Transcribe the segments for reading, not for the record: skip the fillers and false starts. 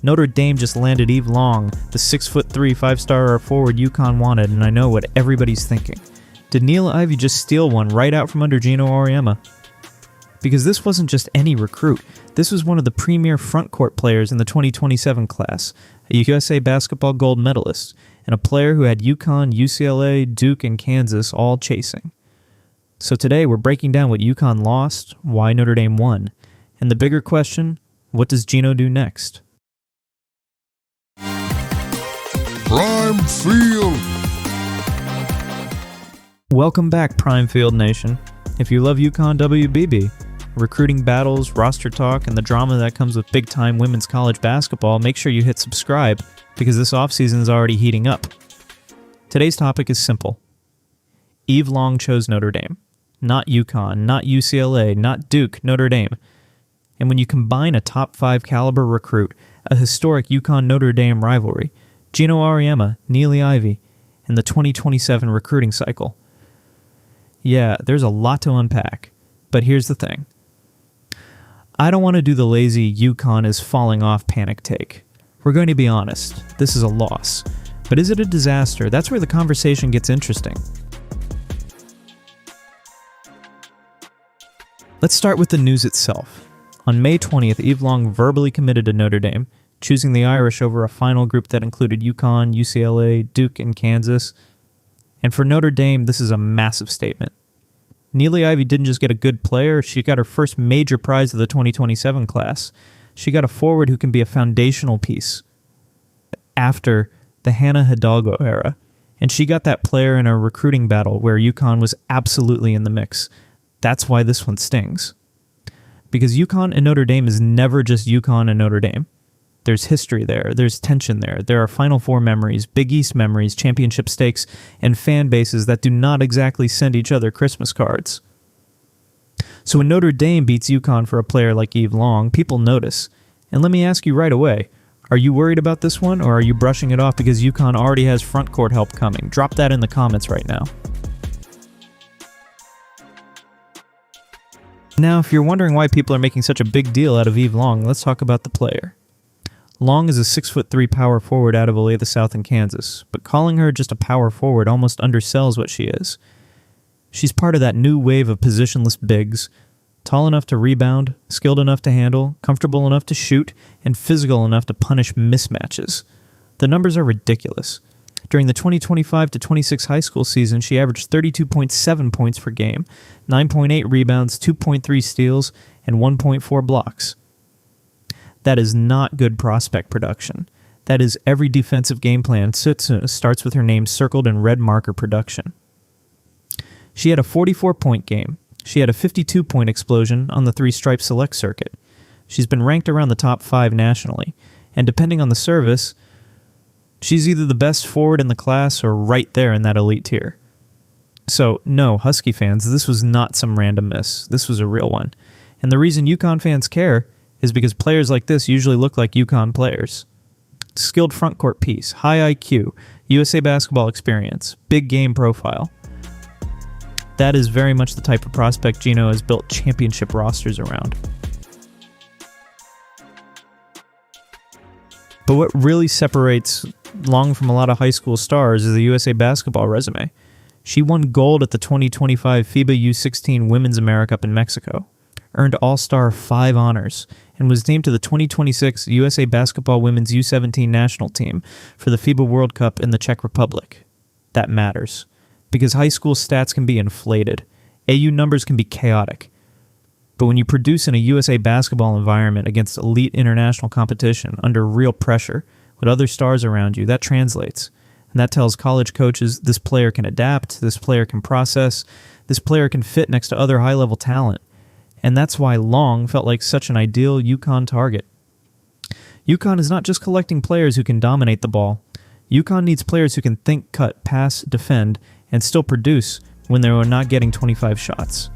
Notre Dame just landed Eve Long, the 6'3", 5-star forward UConn wanted, and I know what everybody's thinking. Did Niele Ivey just steal one right out from under Geno Auriemma? Because this wasn't just any recruit. This was one of the premier frontcourt players in the 2027 class, a USA basketball gold medalist, and a player who had UConn, UCLA, Duke, and Kansas all chasing. So today we're breaking down what UConn lost, why Notre Dame won, and the bigger question, what does Geno do next? Prime Field! Welcome back, Prime Field Nation. If you love UConn WBB, recruiting battles, roster talk, and the drama that comes with big-time women's college basketball, make sure you hit subscribe, because this offseason is already heating up. Today's topic is simple. Eve Long chose Notre Dame. Not UConn, not UCLA, not Duke, Notre Dame. And when you combine a top 5 caliber recruit, a historic UConn-Notre Dame rivalry, Geno Auriemma, Niele Ivey, and the 2027 recruiting cycle, yeah, there's a lot to unpack. But here's the thing. I don't want to do the lazy UConn is falling off panic take. We're going to be honest. This is a loss. But is it a disaster? That's where the conversation gets interesting. Let's start with the news itself. On May 20th, Eve Long verbally committed to Notre Dame, choosing the Irish over a final group that included UConn, UCLA, Duke, and Kansas. And for Notre Dame, this is a massive statement. Niele Ivey didn't just get a good player, she got her first major prize of the 2027 class. She got a forward who can be a foundational piece after the Hannah Hidalgo era. And she got that player in a recruiting battle where UConn was absolutely in the mix. That's why this one stings. Because UConn and Notre Dame is never just UConn and Notre Dame. There's history there, there's tension there, there are Final Four memories, Big East memories, championship stakes, and fan bases that do not exactly send each other Christmas cards. So when Notre Dame beats UConn for a player like Eve Long, people notice. And let me ask you right away, are you worried about this one, or are you brushing it off because UConn already has front court help coming? Drop that in the comments right now. Now, if you're wondering why people are making such a big deal out of Eve Long, let's talk about the player. Long is a 6'3" power forward out of Olathe South in Kansas, but calling her just a power forward almost undersells what she is. She's part of that new wave of positionless bigs, tall enough to rebound, skilled enough to handle, comfortable enough to shoot, and physical enough to punish mismatches. The numbers are ridiculous. During the 2025-26 high school season, she averaged 32.7 points per game, 9.8 rebounds, 2.3 steals, and 1.4 blocks. That is not good prospect production. That is every defensive game plan starts with her name circled in red marker production. She had a 44-point game. She had a 52-point explosion on the 3-stripe select circuit. She's been ranked around the top 5 nationally, and depending on the service, she's either the best forward in the class or right there in that elite tier. So, no, Husky fans, this was not some random miss. This was a real one. And the reason UConn fans care is because players like this usually look like UConn players. Skilled frontcourt piece, high IQ, USA basketball experience, big game profile. That is very much the type of prospect Geno has built championship rosters around. But what really separates Long from a lot of high school stars is the USA basketball resume. She won gold at the 2025 FIBA U16 Women's America Cup in Mexico, earned All-Star 5 honors, and was named to the 2026 USA Basketball Women's U17 national team for the FIBA World Cup in the Czech Republic. That matters, because high school stats can be inflated. AU numbers can be chaotic. But when you produce in a USA basketball environment against elite international competition under real pressure, with other stars around you, that translates. And that tells college coaches this player can adapt, this player can process, this player can fit next to other high-level talent. And that's why Long felt like such an ideal UConn target. UConn is not just collecting players who can dominate the ball. UConn needs players who can think, cut, pass, defend, and still produce when they are not getting 25 shots.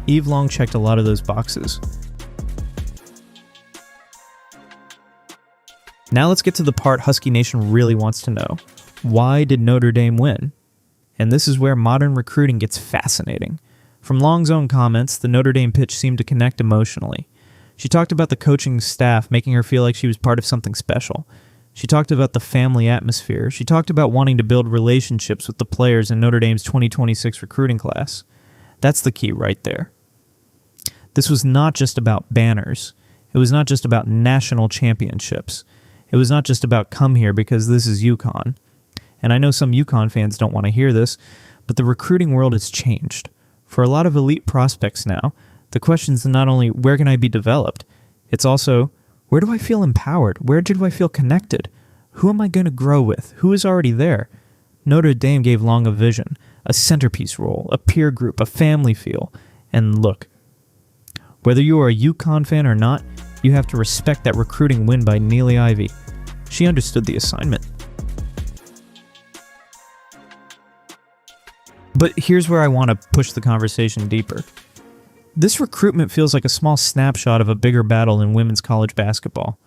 Eve Long checked a lot of those boxes. Now let's get to the part Husky Nation really wants to know. Why did Notre Dame win? And this is where modern recruiting gets fascinating. From Long's own comments, the Notre Dame pitch seemed to connect emotionally. She talked about the coaching staff making her feel like she was part of something special. She talked about the family atmosphere. She talked about wanting to build relationships with the players in Notre Dame's 2026 recruiting class. That's the key right there. This was not just about banners. It was not just about national championships. It was not just about come here because this is UConn. And I know some UConn fans don't want to hear this, but the recruiting world has changed. For a lot of elite prospects now, the question is not only where can I be developed, it's also where do I feel empowered? Where do I feel connected? Who am I going to grow with? Who is already there? Notre Dame gave Long a vision, a centerpiece role, a peer group, a family feel. And look, whether you are a UConn fan or not, you have to respect that recruiting win by Niele Ivey. She understood the assignment. But here's where I want to push the conversation deeper. This recruitment feels like a small snapshot of a bigger battle in women's college basketball.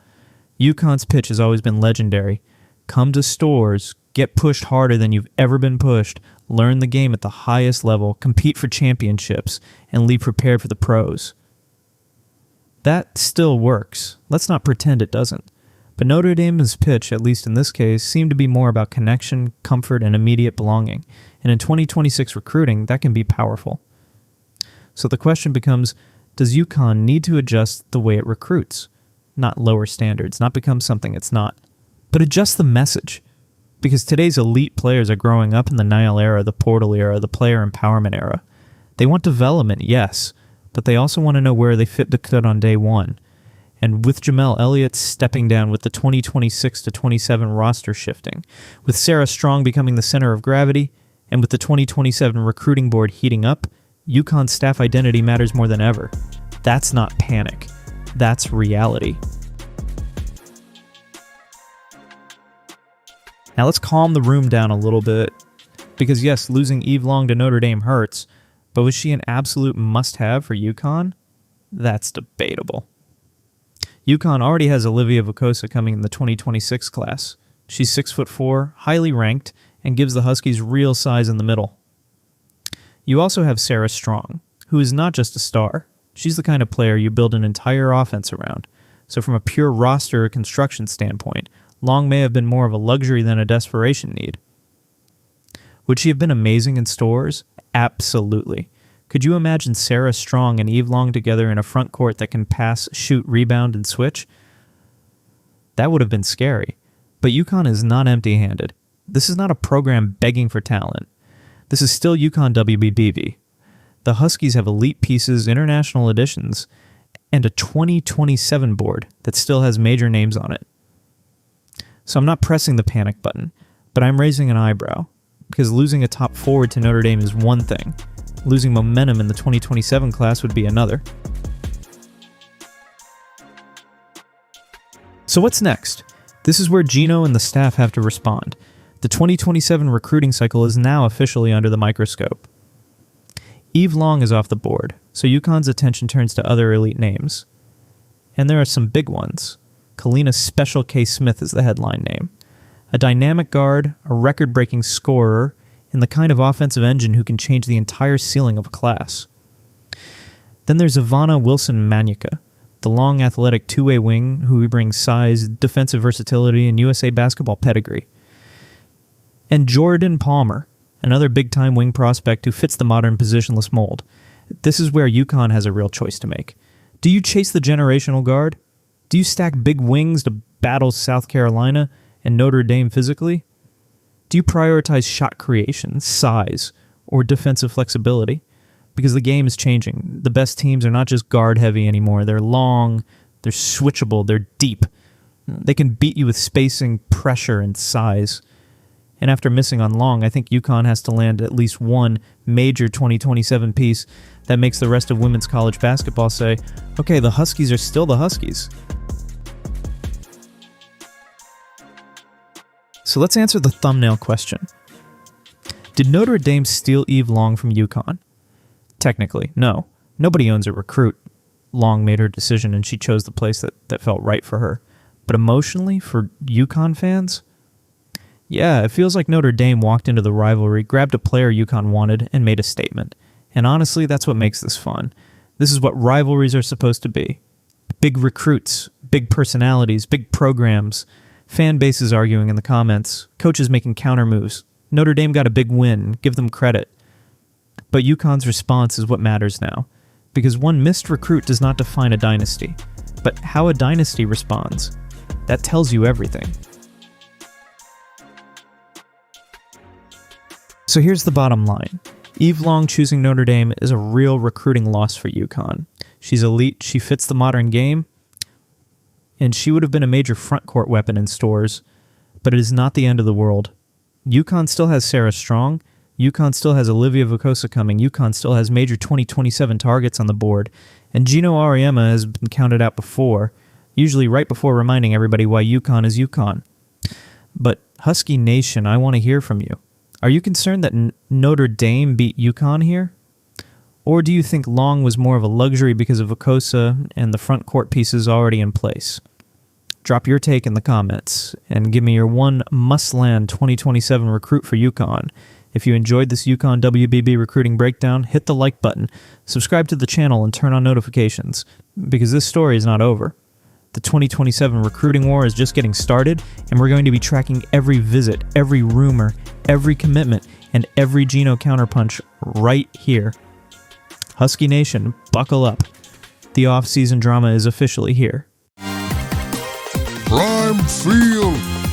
UConn's pitch has always been legendary. Come to Stores, get pushed harder than you've ever been pushed, learn the game at the highest level, compete for championships, and leave prepared for the pros. That still works. Let's not pretend it doesn't. But Notre Dame's pitch, at least in this case, seemed to be more about connection, comfort, and immediate belonging. And in 2026 recruiting, that can be powerful. So the question becomes, does UConn need to adjust the way it recruits? Not lower standards, not become something it's not, but adjust the message. Because today's elite players are growing up in the Niele era, the portal era, the player empowerment era. They want development, yes, but they also want to know where they fit the cut on day one. And with Jamel Elliott stepping down with the 2026 to 27 roster shifting, with Sarah Strong becoming the center of gravity, and with the 2027 recruiting board heating up, UConn's staff identity matters more than ever. That's not panic. That's reality. Now let's calm the room down a little bit, because yes, losing Eve Long to Notre Dame hurts, but was she an absolute must-have for UConn? That's debatable. UConn already has Olivia Vukosa coming in the 2026 class. She's 6'4", highly ranked, and gives the Huskies real size in the middle. You also have Sarah Strong, who is not just a star. She's the kind of player you build an entire offense around. So from a pure roster construction standpoint, Long may have been more of a luxury than a desperation need. Would she have been amazing in Stores? Absolutely. Could you imagine Sarah Strong and Eve Long together in a front court that can pass, shoot, rebound, and switch? That would have been scary. But UConn is not empty-handed. This is not a program begging for talent. This is still UConn WBB. The Huskies have elite pieces, international additions, and a 2027 board that still has major names on it. So I'm not pressing the panic button, but I'm raising an eyebrow, because losing a top forward to Notre Dame is one thing. Losing momentum in the 2027 class would be another. So what's next? This is where Geno and the staff have to respond. The 2027 recruiting cycle is now officially under the microscope. Eve Long is off the board, so UConn's attention turns to other elite names. And there are some big ones. Kaleena Special K. Smith is the headline name. A dynamic guard, a record-breaking scorer, and the kind of offensive engine who can change the entire ceiling of a class. Then there's Ivanna Wilson-Manyacka, the long athletic two-way wing who brings size, defensive versatility, and USA basketball pedigree. And Jordyn Palmer, another big-time wing prospect who fits the modern positionless mold. This is where UConn has a real choice to make. Do you chase the generational guard? Do you stack big wings to battle South Carolina and Notre Dame physically? Do you prioritize shot creation, size, or defensive flexibility? Because the game is changing. The best teams are not just guard-heavy anymore. They're long, they're switchable, they're deep. They can beat you with spacing, pressure, and size. And after missing on Long, I think UConn has to land at least one major 2027 piece that makes the rest of women's college basketball say, okay, the Huskies are still the Huskies. So let's answer the thumbnail question. Did Notre Dame steal Eve Long from UConn? Technically, no. Nobody owns a recruit. Long made her decision and she chose the place that felt right for her. But emotionally, for UConn fans, yeah, it feels like Notre Dame walked into the rivalry, grabbed a player UConn wanted, and made a statement. And honestly, that's what makes this fun. This is what rivalries are supposed to be. Big recruits, big personalities, big programs, fan bases arguing in the comments, coaches making counter moves. Notre Dame got a big win, give them credit. But UConn's response is what matters now, because one missed recruit does not define a dynasty, but how a dynasty responds, that tells you everything. So here's the bottom line. Eve Long choosing Notre Dame is a real recruiting loss for UConn. She's elite, she fits the modern game, and she would have been a major front court weapon in stores, but it is not the end of the world. UConn still has Sarah Strong, UConn still has Olivia Vukosa coming, UConn still has major 2027 targets on the board, and Geno Auriemma has been counted out before, usually right before reminding everybody why UConn is UConn. But Husky Nation, I want to hear from you. Are you concerned that Notre Dame beat UConn here? Or do you think Long was more of a luxury because of Vukosa and the front court pieces already in place? Drop your take in the comments, and give me your one must-land 2027 recruit for UConn. If you enjoyed this UConn WBB recruiting breakdown, hit the like button, subscribe to the channel, and turn on notifications, because this story is not over. The 2027 recruiting war is just getting started, and we're going to be tracking every visit, every rumor, every commitment, and every Geno counterpunch right here. Husky Nation, buckle up. The off-season drama is officially here. Prime Field.